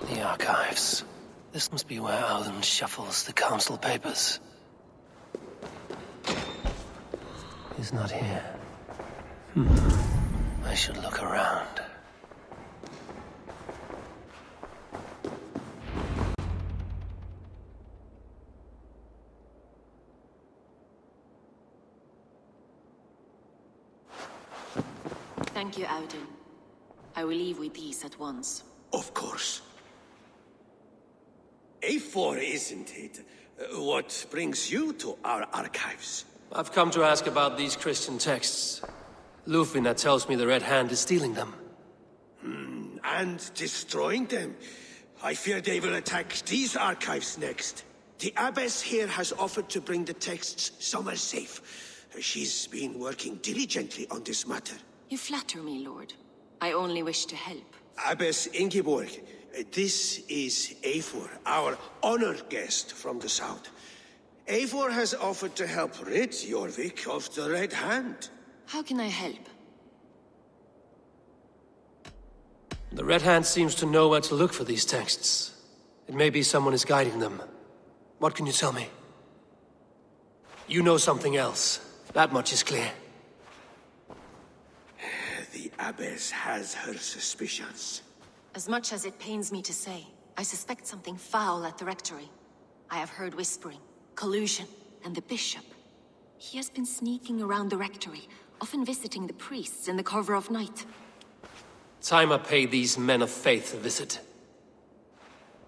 The archives. This must be where Alden shuffles the council papers. He's not here. I should look around. Thank you, Auden. I will leave with these at once. Of course. A4, isn't it? What brings you to our archives? I've come to ask about these Christian texts. Lufina tells me the Red Hand is stealing them. And destroying them. I fear they will attack these archives next. The Abbess here has offered to bring the texts somewhere safe. She's been working diligently on this matter. You flatter me, Lord. I only wish to help. Abbess Ingeborg, this is Eivor, our honored guest from the south. Eivor has offered to help rid Jorvik of the Red Hand. How can I help? The Red Hand seems to know where to look for these texts. It may be someone is guiding them. What can you tell me? You know something else. That much is clear. The Abbess has her suspicions. As much as it pains me to say, I suspect something foul at the rectory. I have heard whispering, collusion, and the bishop. He has been sneaking around the rectory, often visiting the priests in the cover of night. Time I pay these men of faith a visit.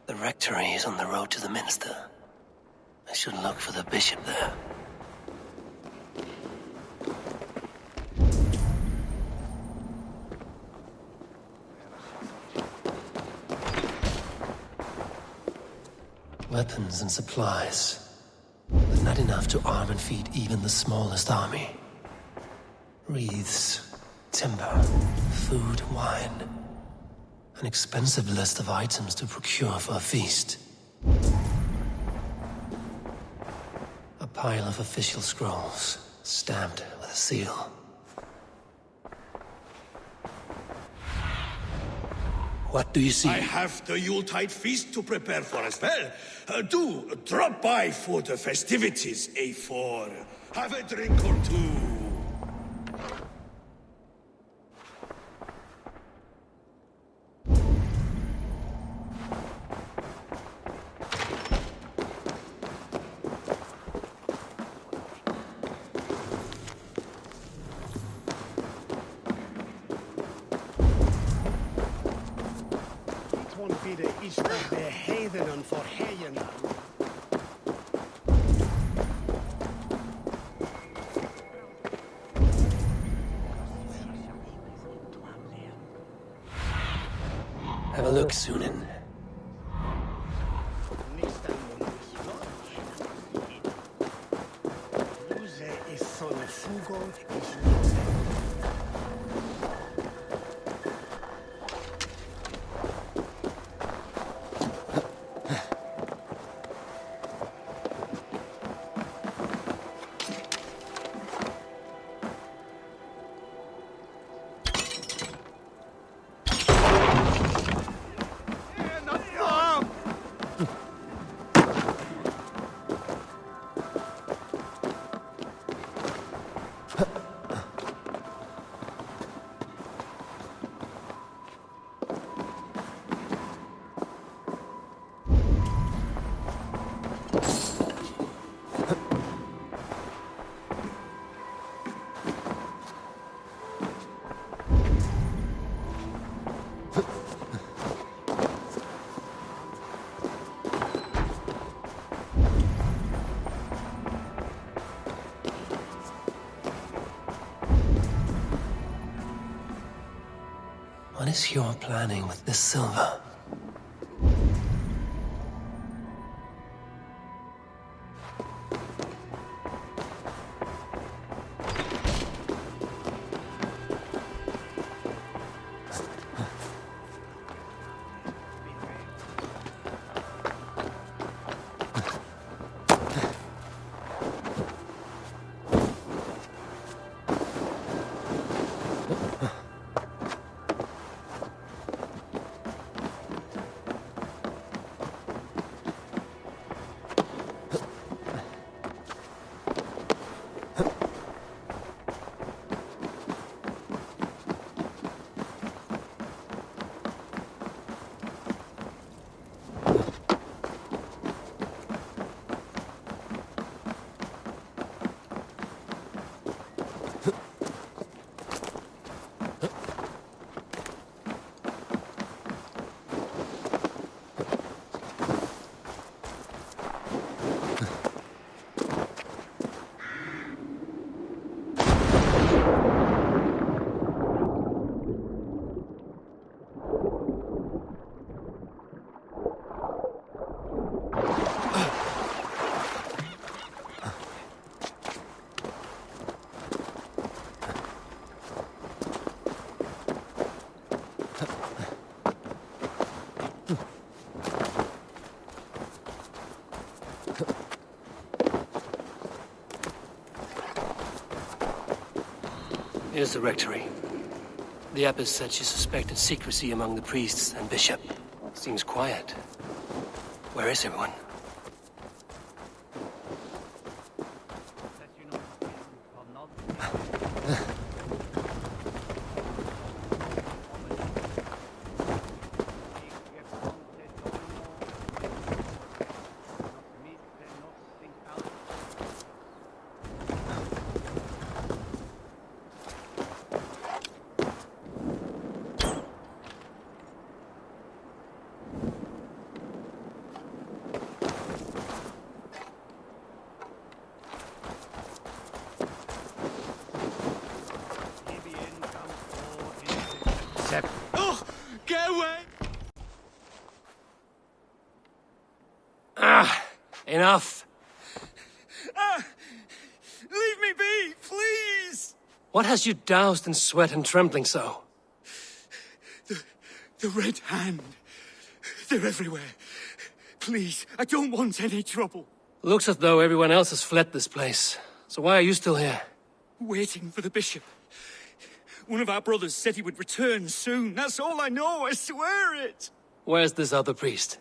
The rectory is on the road to the minster. I should look for the bishop there. Weapons and supplies, but not enough to arm and feed even the smallest army. Wreaths, timber, food, wine. An expensive list of items to procure for a feast. A pile of official scrolls, stamped with a seal. What do you see? I have the Yuletide feast to prepare for as well. Do drop by for the festivities, A4. Have a drink or two. Have a look, Sunan. What is your planning with this silver? Here's the rectory. The abbess said she suspected secrecy among the priests and bishop. Seems quiet. Where is everyone? Oh, get away! Enough! Leave me be, please! What has you doused in sweat and trembling so? The Red Hand. They're everywhere. Please, I don't want any trouble. Looks as though everyone else has fled this place. So why are you still here? Waiting for the bishop. One of our brothers said he would return soon. That's all I know, I swear it! Where's this other priest?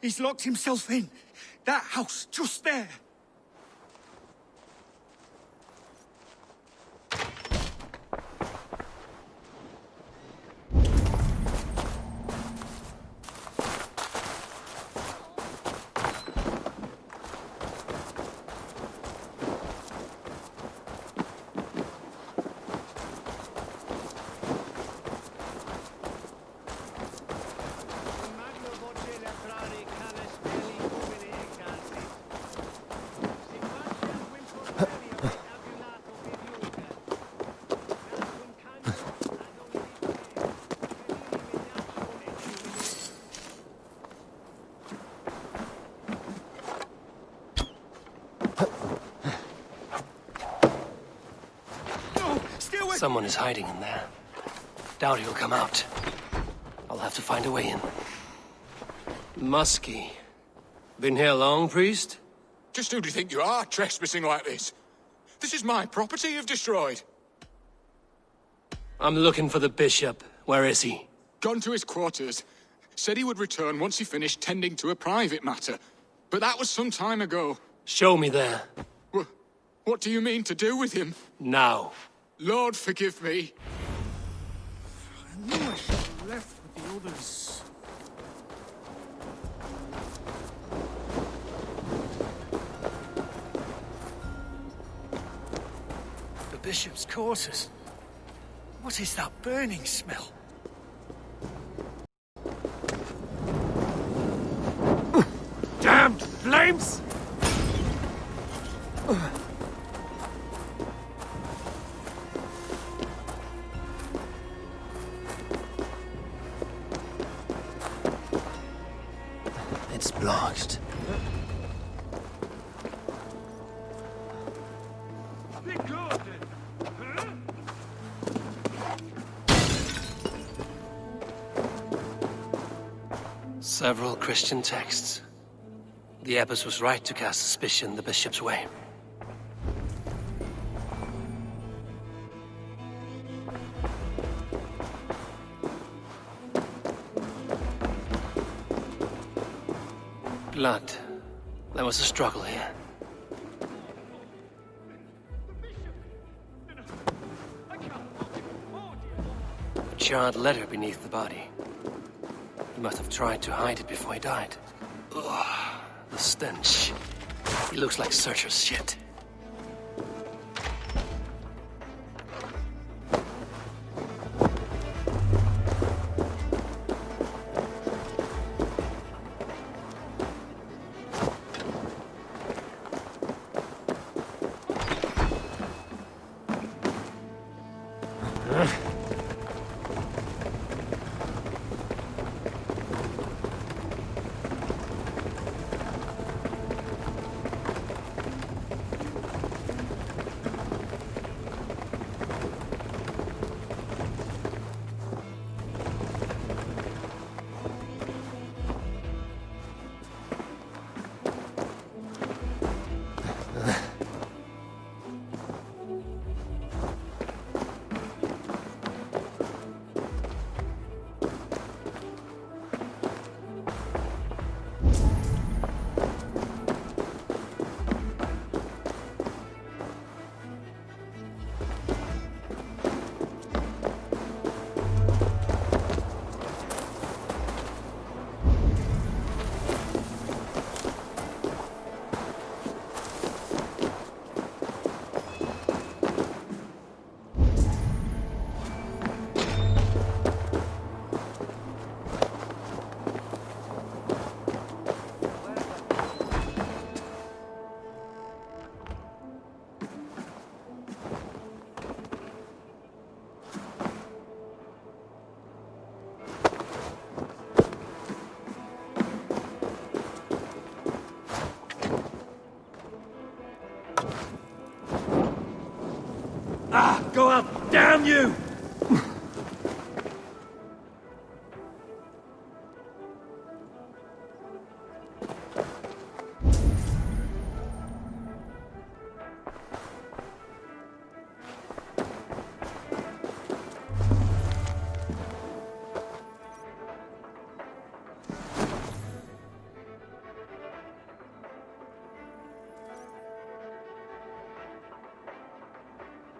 He's locked himself in. That house, just there. Someone is hiding in there. Doubt he'll come out. I'll have to find a way in. Muskie. Been here long, priest? Just who do you think you are, trespassing like this? This is my property you've destroyed. I'm looking for the bishop. Where is he? Gone to his quarters. Said he would return once he finished tending to a private matter. But that was some time ago. Show me there. What do you mean to do with him? Now. Lord, forgive me. I knew I should have left with the others. The bishop's quarters. What is that burning smell? Damned flames! It's blocked. Several Christian texts. The abbess was right to cast suspicion the bishop's way. Blood. There was a struggle here. A charred letter beneath the body. He must have tried to hide it before he died. Ugh, the stench. He looks like Searcher's shit. Damn you!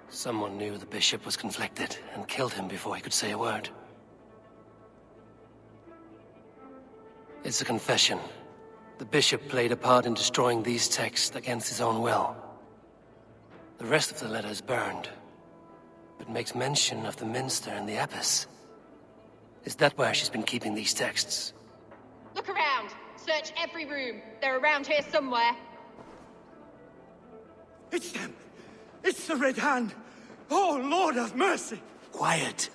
Someone knew the bishop was conflicted and killed him before he could say a word. It's a confession. The bishop played a part in destroying these texts against his own will. The rest of the letter is burned, but makes mention of the minster and the abbess. Is that where she's been keeping these texts? Look around. Search every room. They're around here somewhere. It's them! It's the Red Hand! Oh, Lord have mercy! Quiet.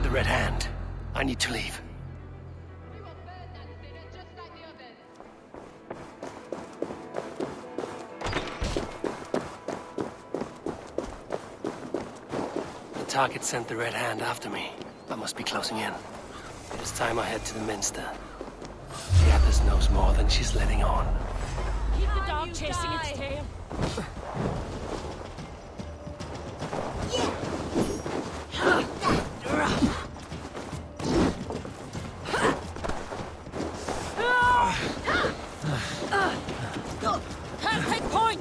The Red Hand. I need to leave. You will burn that sinner just like the others. The target sent the Red Hand after me. I must be closing in. It is time I head to the minster. The abbess knows more than she's letting on. Keep the dog chasing its tail. Can't take point!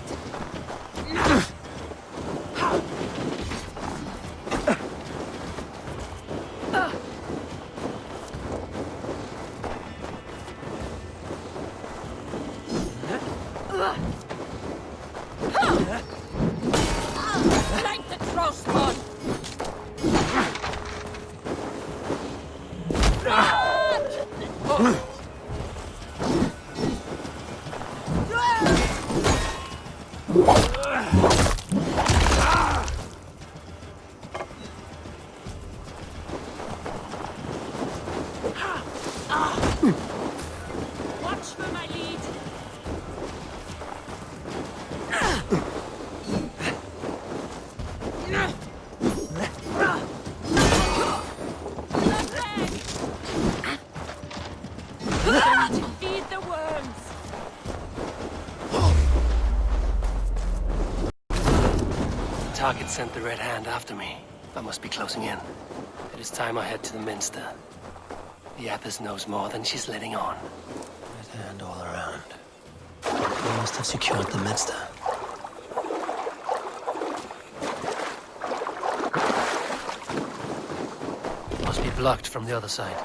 Like the crossbow! Watch for my lead. Feed the worms. The target sent the Red Hand after me. I must be closing in. It is time I head to the minster. The abbess knows more than she's letting on. Red Hand all around. They must have secured the minster. Must be blocked from the other side.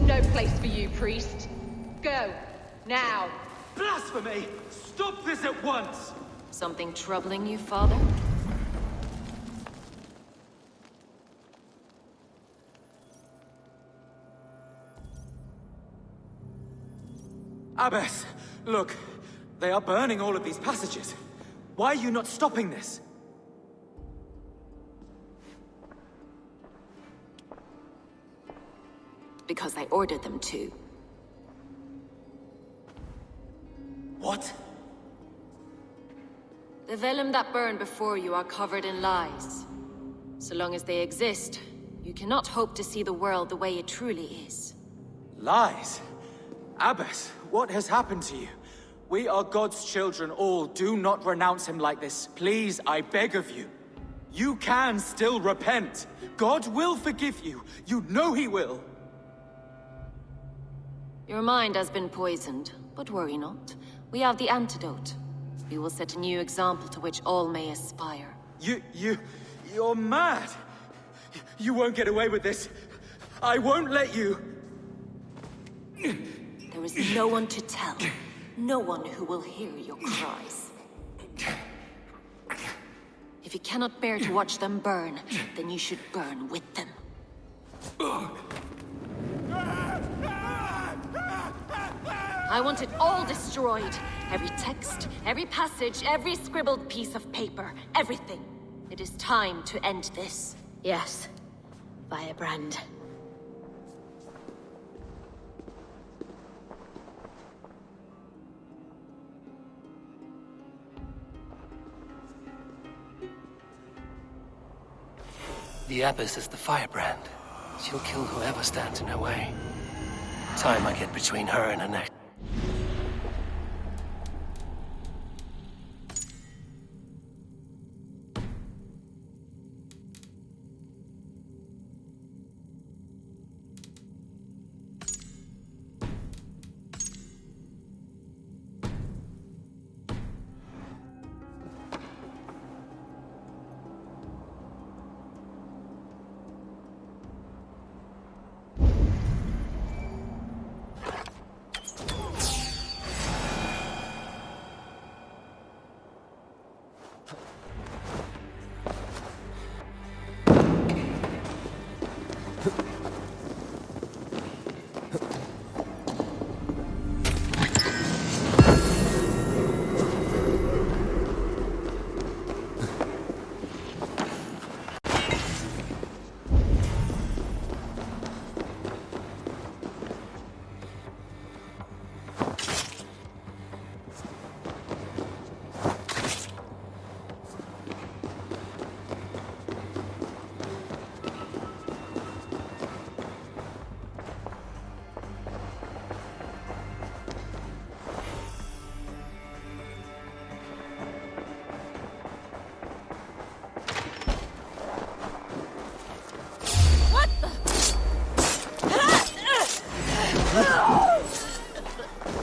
No place for you, priest. Go. Now. Blasphemy! Stop this at once! Something troubling you, father? Abbess, look. They are burning all of these passages. Why are you not stopping this? Because I ordered them to. What? The vellum that burn before you are covered in lies. So long as they exist, you cannot hope to see the world the way it truly is. Lies? Abbess, what has happened to you? We are God's children all. Do not renounce him like this. Please, I beg of you. You can still repent. God will forgive you. You know he will. Your mind has been poisoned, but worry not. We have the antidote. We will set a new example to which all may aspire. You're mad. You won't get away with this. I won't let you. There is no one to tell. No one who will hear your cries. If you cannot bear to watch them burn, then you should burn with them. I want it all destroyed. Every text, every passage, every scribbled piece of paper, everything. It is time to end this. Yes, Firebrand. The Abbess is the firebrand. She'll kill whoever stands in her way. Time I get between her and her next.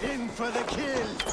In for the kill!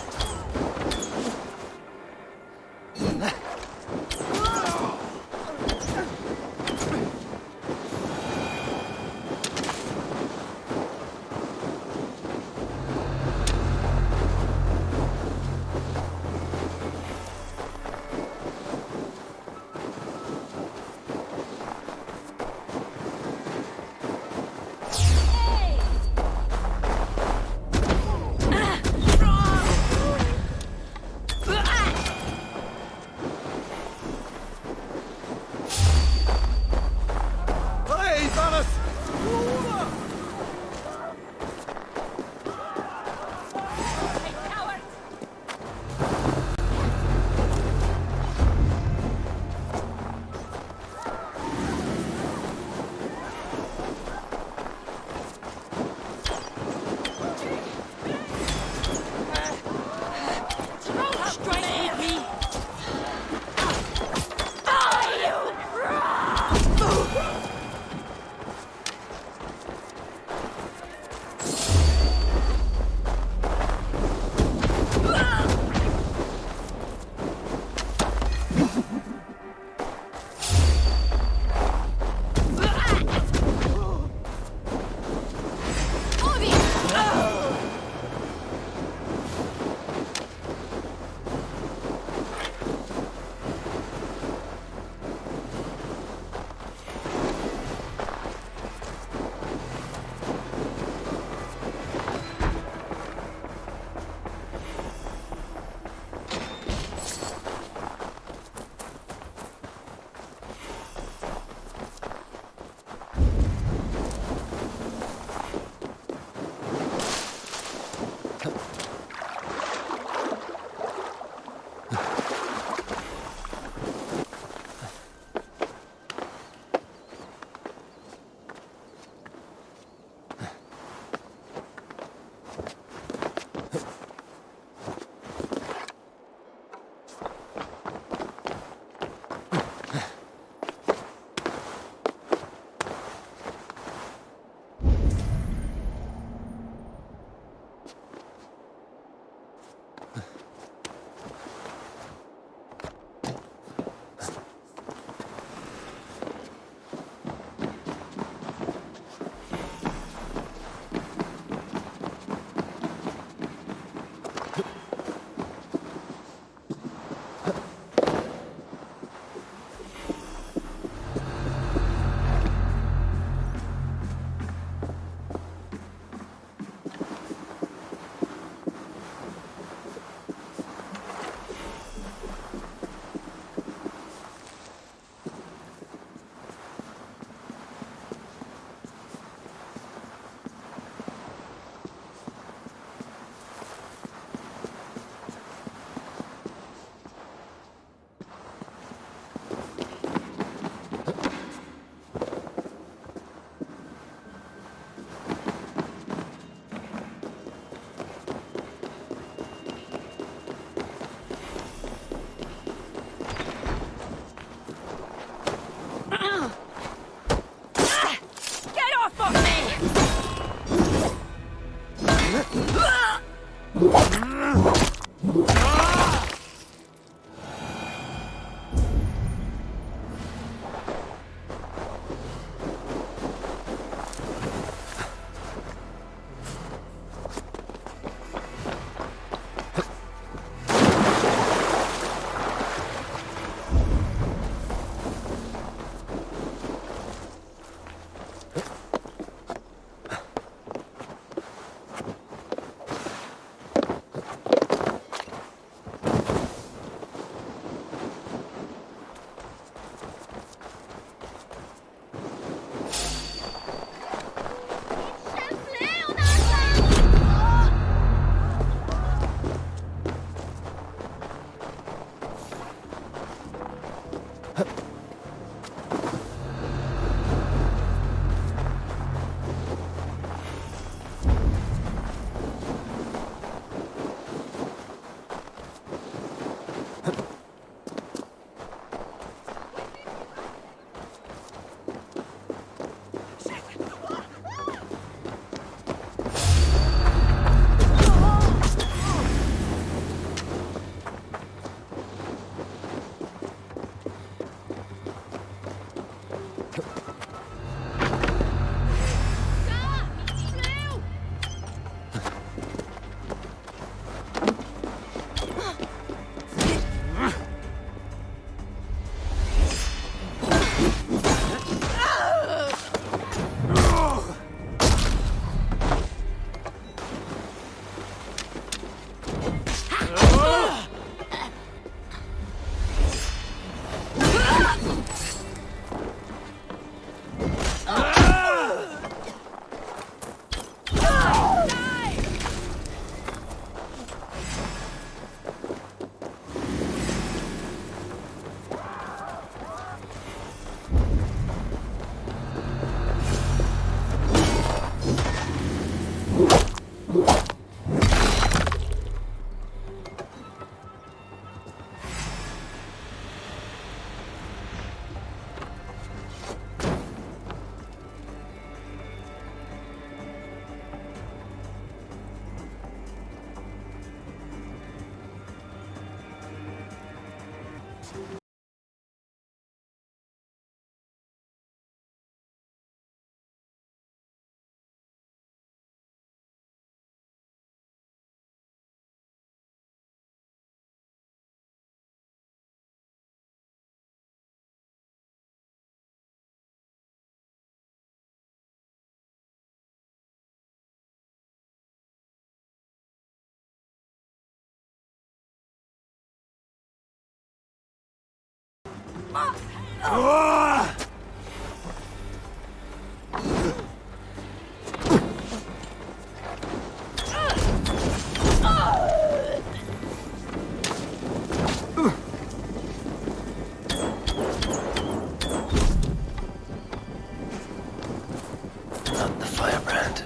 Not the firebrand.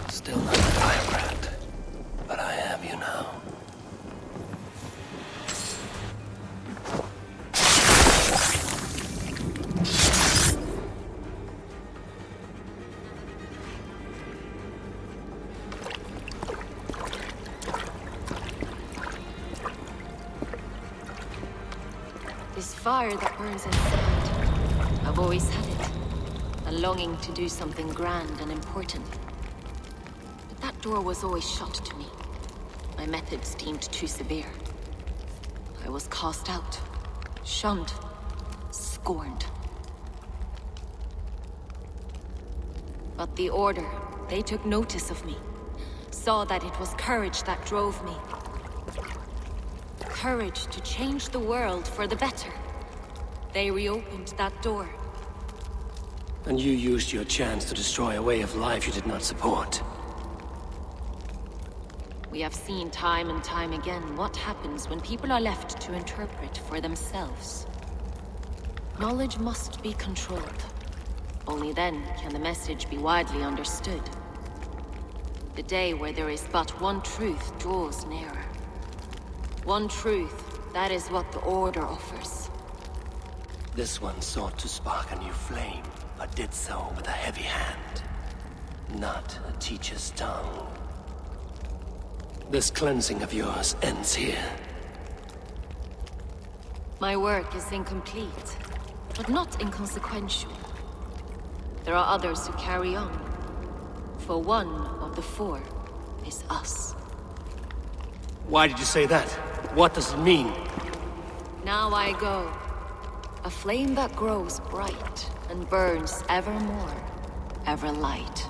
Still not the firebrand. But I have you now. This fire that burns inside, I've always had it. A longing to do something grand and important. But that door was always shut to me. My methods deemed too severe. I was cast out, shunned, scorned. But the Order, they took notice of me. Saw that it was courage that drove me. Courage to change the world for the better. They reopened that door. And you used your chance to destroy a way of life you did not support. We have seen time and time again what happens when people are left to interpret for themselves. Knowledge must be controlled. Only then can the message be widely understood. The day where there is but one truth draws nearer. One truth, that is what the Order offers. This one sought to spark a new flame, but did so with a heavy hand. not a teacher's tongue. This cleansing of yours ends here. My work is incomplete, but not inconsequential. There are others who carry on. For one of the four is us. Why did you say that? What does it mean? Now I go. A flame that grows bright and burns ever more, ever light.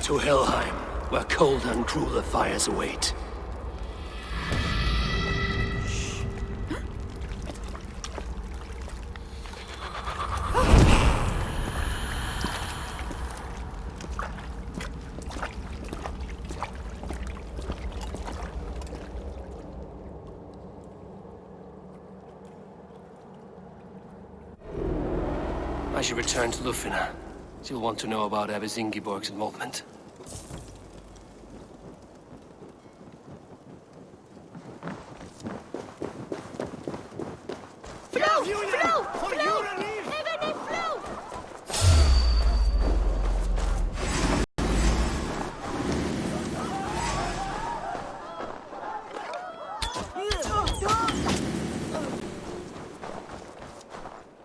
To Helheim, where colder and crueler fires await. I should return to Lufina. She'll want to know about Abbess Ingeborg's involvement.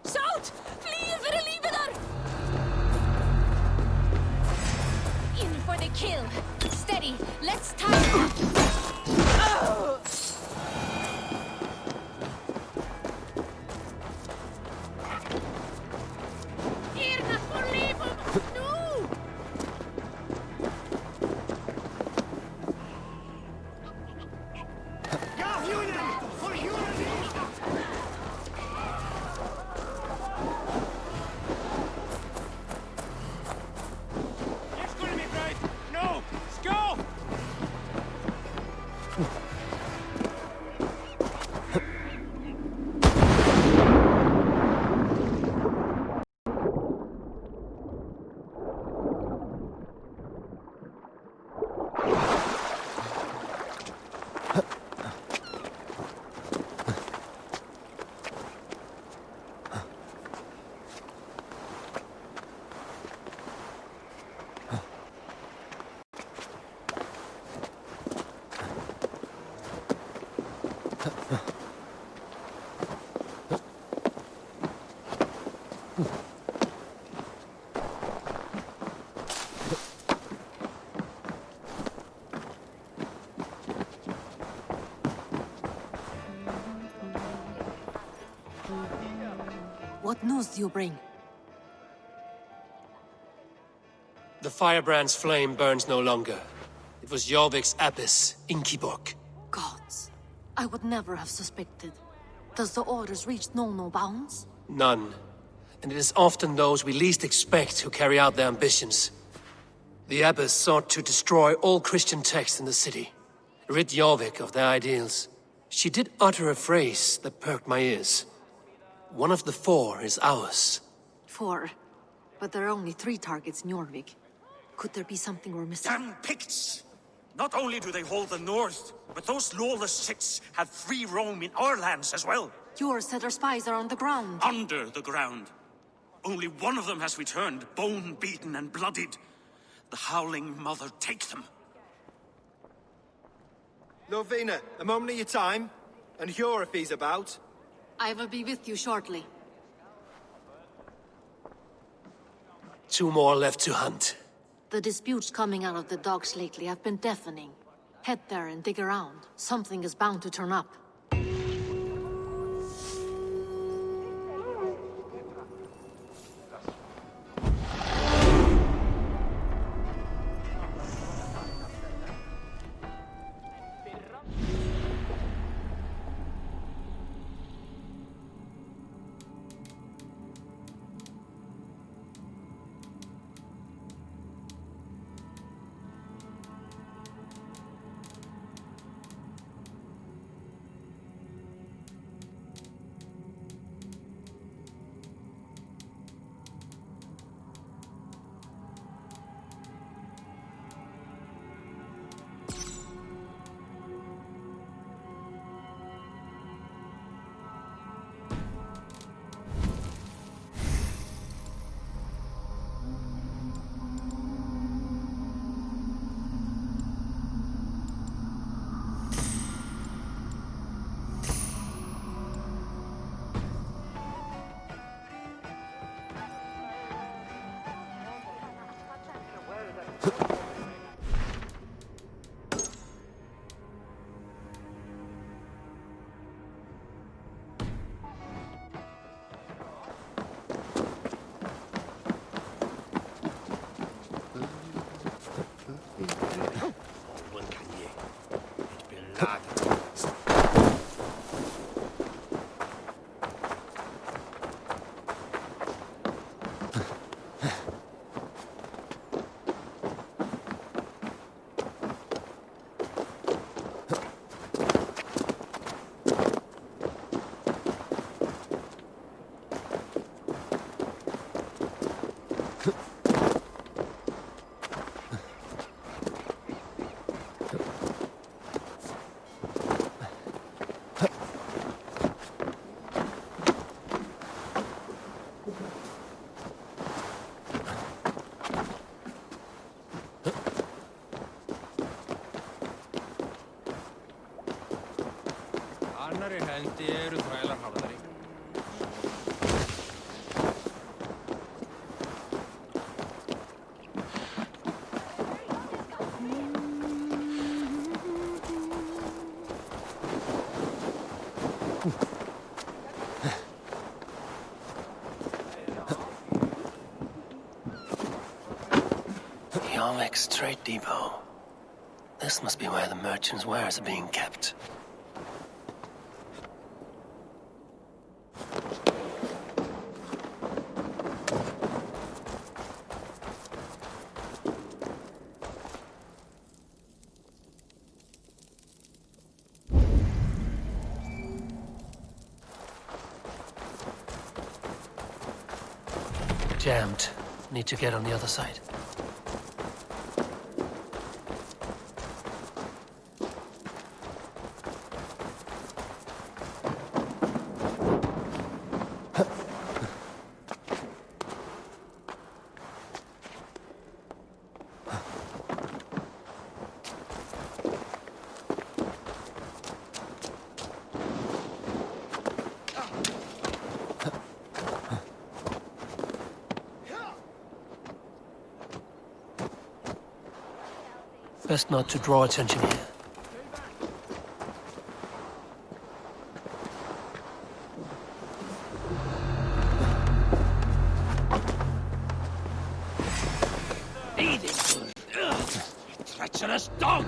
Shout! Flee för livet! In for the kill. Steady. Let's time. Irna för livet! No! What news do you bring? The firebrand's flame burns no longer. It was Jorvik's abbess, Ingeborg. Gods. I would never have suspected. Does the orders reach no bounds? None. And it is often those we least expect who carry out their ambitions. The abbess sought to destroy all Christian texts in the city, rid Jorvik of their ideals. She did utter a phrase that perked my ears. One of the four is ours. 4. But there are only 3 targets in Jorvik. Could there be something we're missing? Damn Picts! Not only do they hold the north, but those lawless sects have free roam in our lands as well. Your said our spies are on the ground. Under the ground. Only one of them has returned, bone-beaten and bloodied. The Howling Mother take them. Lovina, a moment of your time. And Hjor if he's about. I will be with you shortly. 2 more left to hunt. The disputes coming out of the docks lately have been deafening. Head there and dig around. Something is bound to turn up. Annarri hendi eru þrælar harðari. Jorvik's trade depot. This must be where the merchants' wares are being kept. Jammed. Need to get on the other side. Best not to draw attention here. Eat it! Treacherous dog!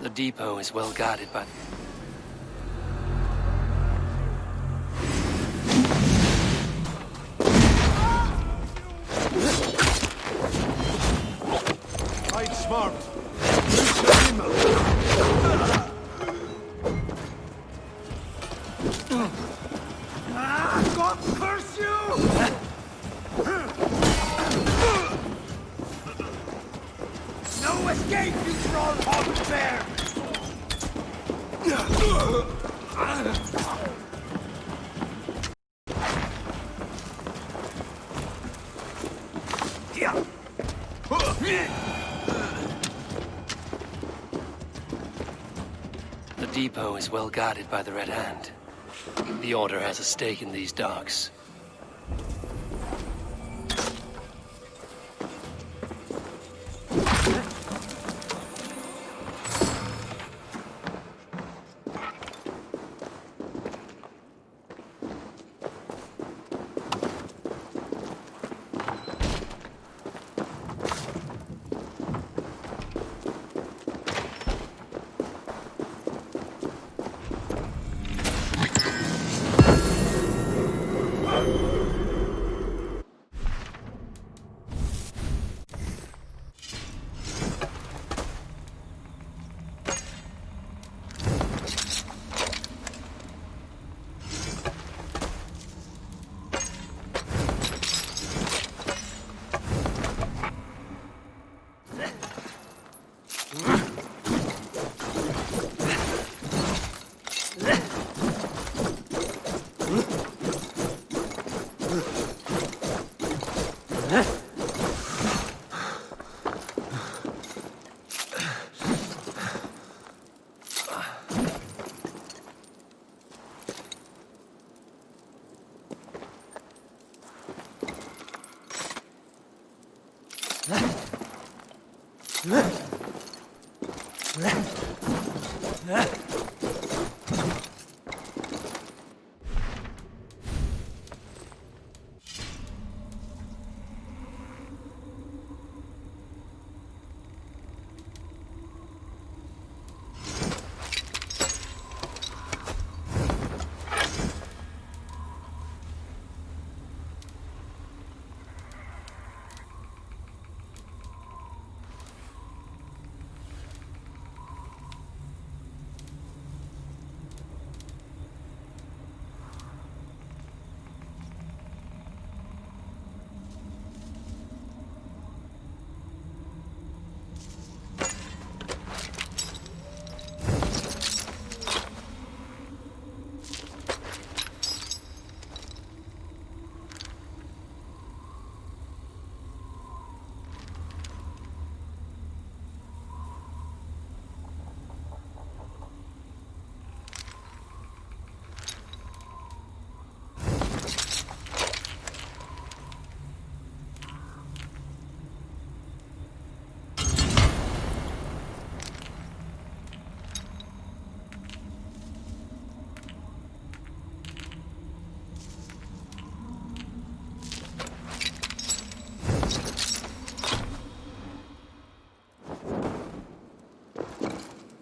The depot is well guarded, but... Ride smart. God curse you! No escape, you troll hog bear! The depot is well guarded by the Red Hand. The Order has a stake in these docks.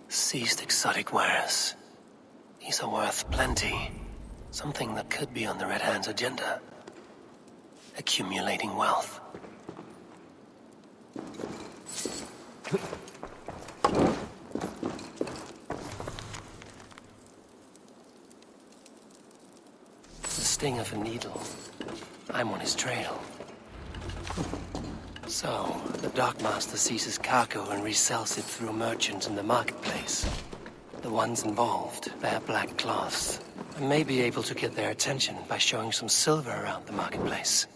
Seized exotic wares. These are worth plenty. Something that could be on the Red Hand's agenda. Accumulating wealth. The sting of a needle. I'm on his trail. So, the Dockmaster seizes cargo and resells it through merchants in the marketplace. The ones involved wear black cloths, and may be able to get their attention by showing some silver around the marketplace.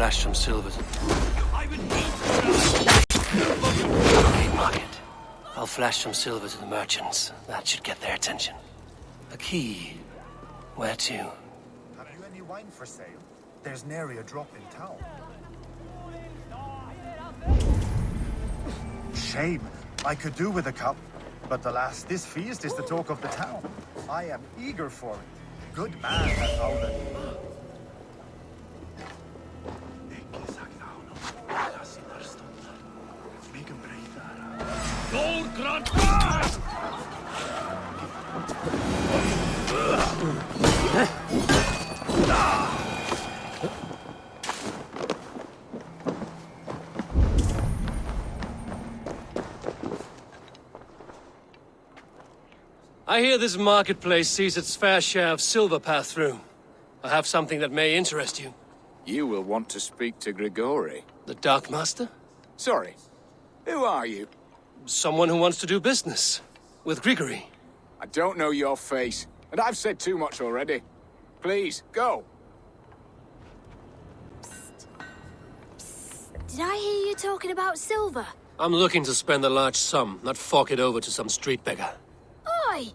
Flash some silver to... Cupcake market. I'll flash some silver to the merchants. That should get their attention. A key. Where to? Have you any wine for sale? There's nary a drop in town. Shame. I could do with a cup. But alas, this feast is the talk of the town. I am eager for it. Good man, that Alden. I hear this marketplace sees its fair share of silver pass through. I have something that may interest you. You will want to speak to Grigori. The Darkmaster? Sorry. Who are you? Someone who wants to do business. With Grigori. I don't know your face, and I've said too much already. Please, go. Did I hear you talking about silver? I'm looking to spend a large sum, not fork it over to some street beggar. Oi!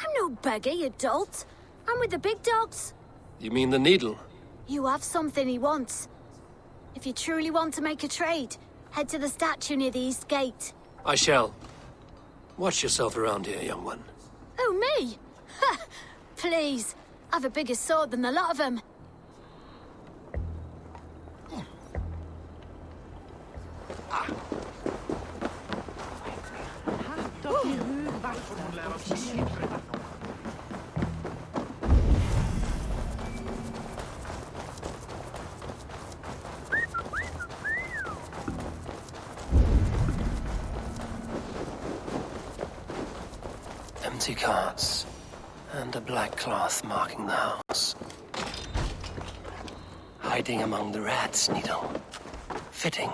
I'm no beggar, you dolt. I'm with the big dogs. You mean the needle? You have something he wants. If you truly want to make a trade, head to the statue near the east gate. I shall. Watch yourself around here, young one. Oh, me? Ha! Please. I've a bigger sword than the lot of them. Empty carts, and a black cloth marking the house. Hiding among the rats, Needle. Fitting.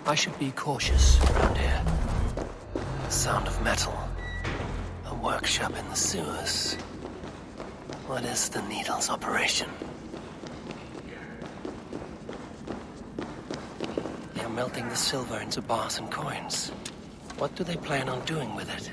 I should be cautious around here. The sound of metal. A workshop in the sewers. What is the Needle's operation? They're melting the silver into bars and coins. What do they plan on doing with it?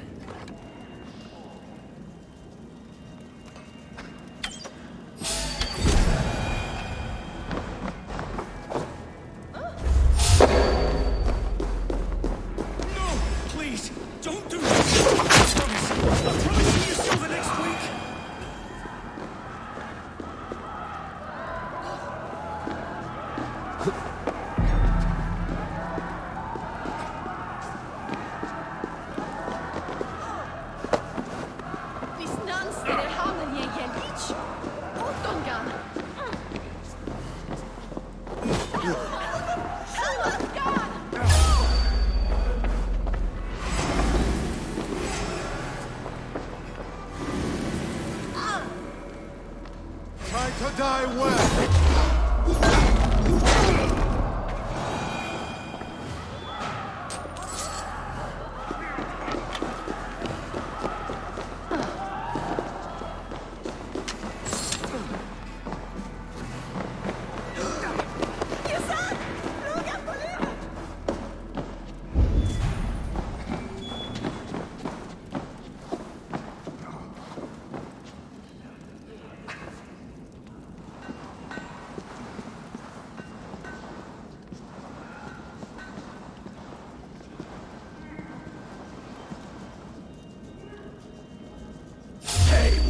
To die well.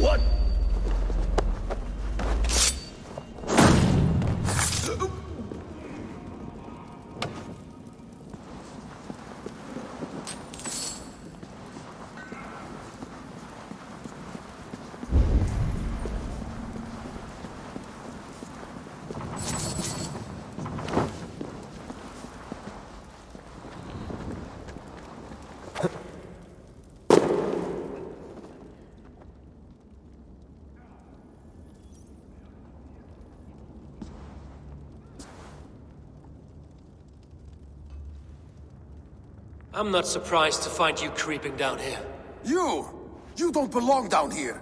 What? I'm not surprised to find you creeping down here. You don't belong down here.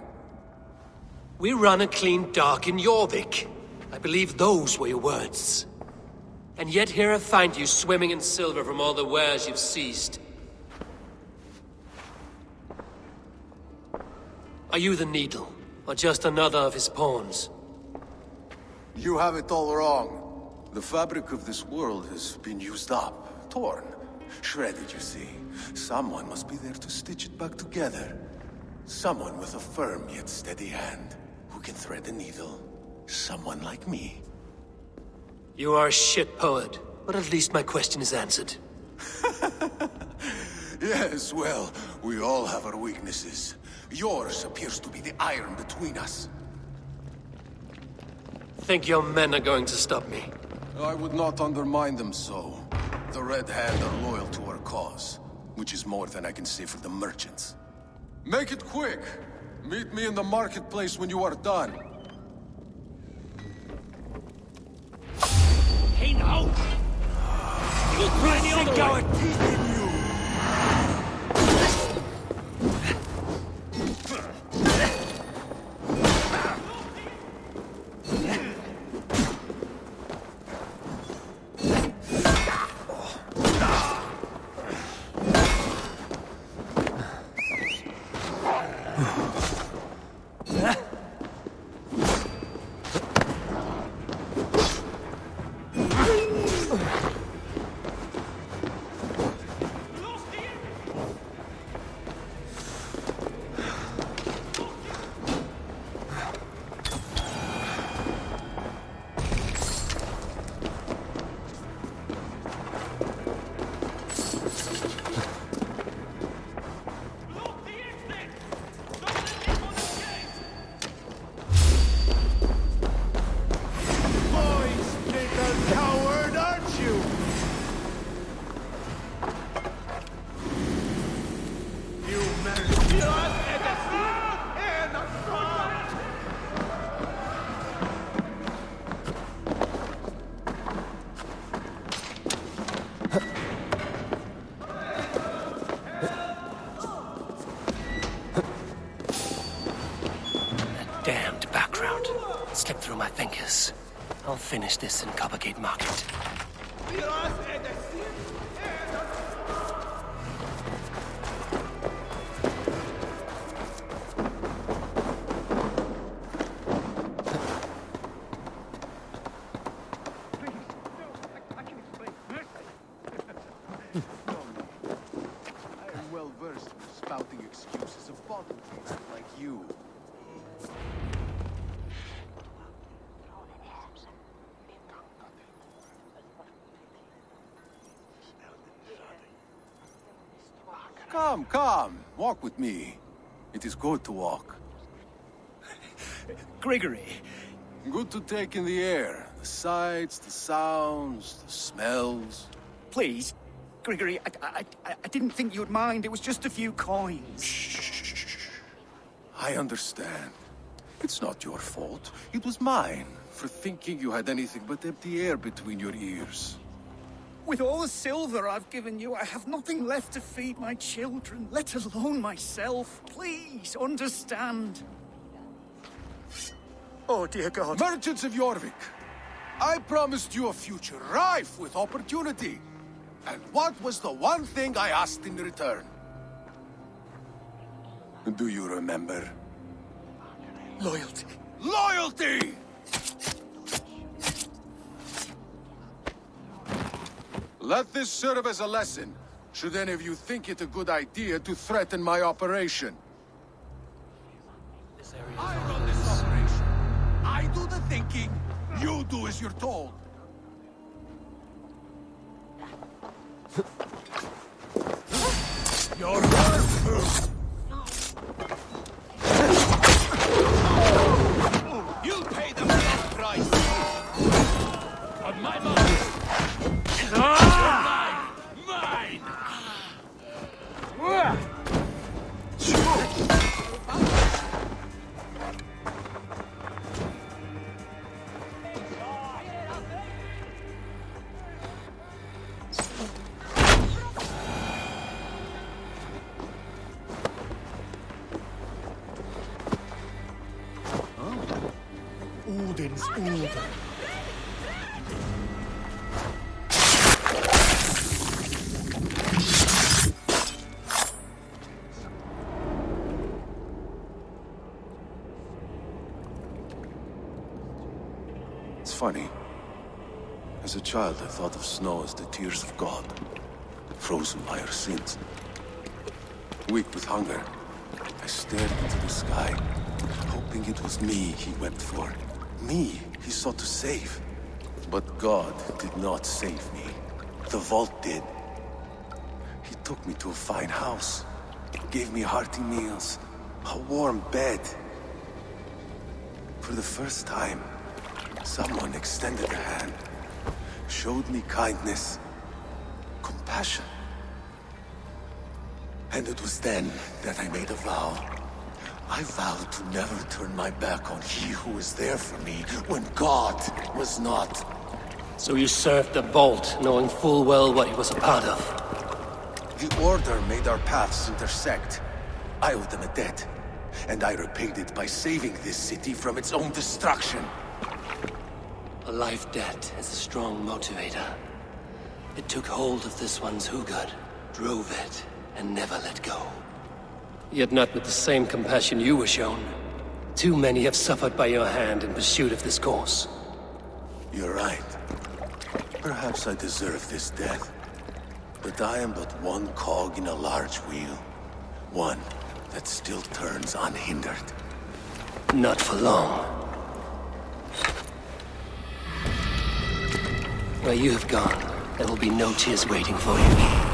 We run a clean dock in Jorvik. I believe those were your words. And yet here I find you swimming in silver from all the wares you've seized. Are you the Needle, or just another of his pawns? You have it all wrong. The fabric of this world has been used up, torn, shredded, you see. Someone must be there to stitch it back together. Someone with a firm yet steady hand, who can thread the needle. Someone like me. You are a shit poet, but at least my question is answered. Yes, well, we all have our weaknesses. Yours appears to be the iron between us. Think your men are going to stop me? I would not undermine them so. The Red Hand are loyal to our cause, which is more than I can say for the merchants. Make it quick! Meet me in the marketplace when you are done. Hey now! You'll try the other our teeth in you! Damned background. Slipped through my fingers. I'll finish this in Coppergate Market. I'm well versed in spouting excuses of bottom feeders like you. Come, come, walk with me. It is good to walk. Gregory. Good to take in the air. The sights, the sounds, the smells. Please, Gregory, I didn't think you'd mind. It was just a few coins. Shh. I understand. It's not your fault. It was mine for thinking you had anything but empty air between your ears. With all the silver I've given you, I have nothing left to feed my children, let alone myself. Please, understand. Oh, dear God. Merchants of Jorvik, I promised you a future rife with opportunity. And what was the one thing I asked in return? Do you remember? Loyalty. Loyalty! Let this serve as a lesson, should any of you think it a good idea to threaten my operation. I run this operation. I do the thinking. You do as you're told. Your work! You'll pay the best price! On my mark! Mine! Odin's Odin. It's funny. As a child, I thought of snow as the tears of God, frozen by our sins. Weak with hunger, I stared into the sky, hoping it was me he wept for. Me he sought to save. But God did not save me. The vault did. He took me to a fine house, gave me hearty meals, a warm bed. For the first time, someone extended a hand, showed me kindness, compassion. And it was then that I made a vow. I vowed to never turn my back on he who was there for me when God was not. So you served the Vault, knowing full well what he was a part of. The Order made our paths intersect. I owed them a debt, and I repaid it by saving this city from its own destruction. A life debt is a strong motivator. It took hold of this one's Hugad, drove it, and never let go. Yet not with the same compassion you were shown. Too many have suffered by your hand in pursuit of this course. You're right. Perhaps I deserve this death. But I am but one cog in a large wheel. One that still turns unhindered. Not for long. Where you have gone, there will be no tears waiting for you.